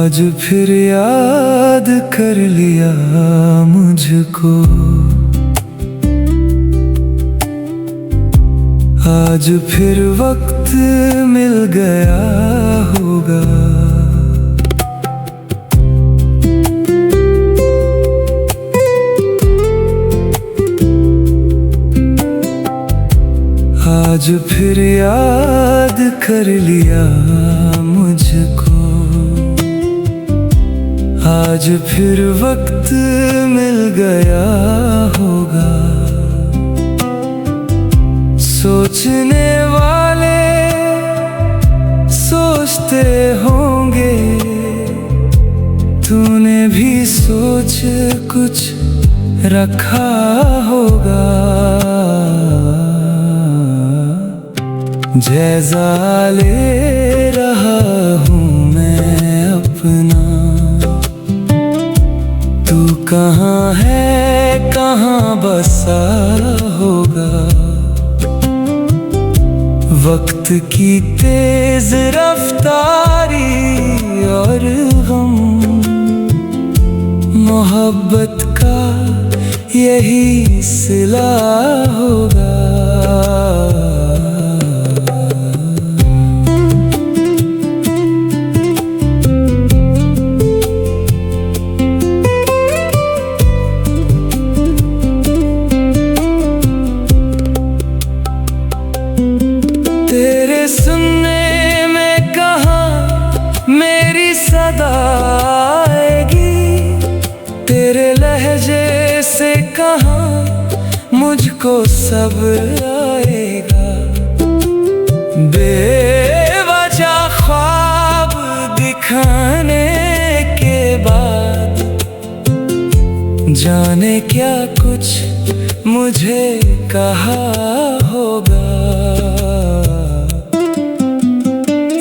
आज फिर याद कर लिया मुझको, आज फिर वक्त मिल गया होगा। आज फिर याद कर लिया मुझको, आज फिर वक्त मिल गया होगा। सोचने वाले सोचते होंगे, तूने भी सोच कुछ रखा होगा। जायज़ा ले रहा हूँ मैं अपना, तू कहाँ है कहाँ बसा होगा। वक्त की तेज रफ्तारी और गम, मोहब्बत का यही सिला होगा। तेरे सुनने में कहाँ मेरी सदा आएगी, तेरे लहजे से कहाँ मुझको सब्र आएगा। बेवजह ख्वाब दिखाने के बाद जाने क्या कुछ मुझे कहा होगा।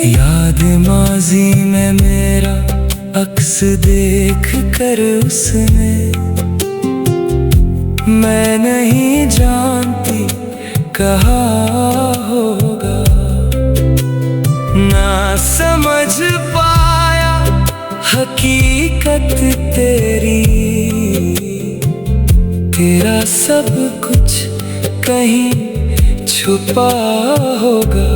याद माजी में मेरा अक्स देख कर उसने, मैं नहीं जानती कहा होगा। ना समझ पाया हकीकत तेरी, तेरा सब कुछ कहीं छुपा होगा।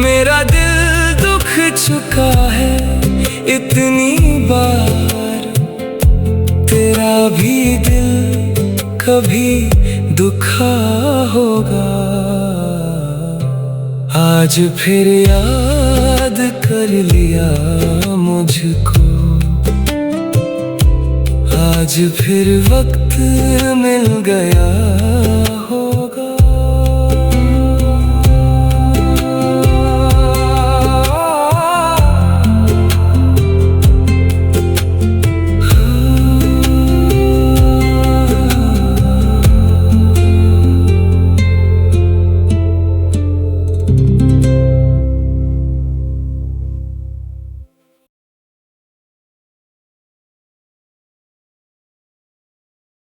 मेरा दिल दुख चुका है इतनी बार, तेरा भी दिल कभी दुखा होगा। आज फिर याद कर लिया मुझको, आज फिर वक्त मिल गया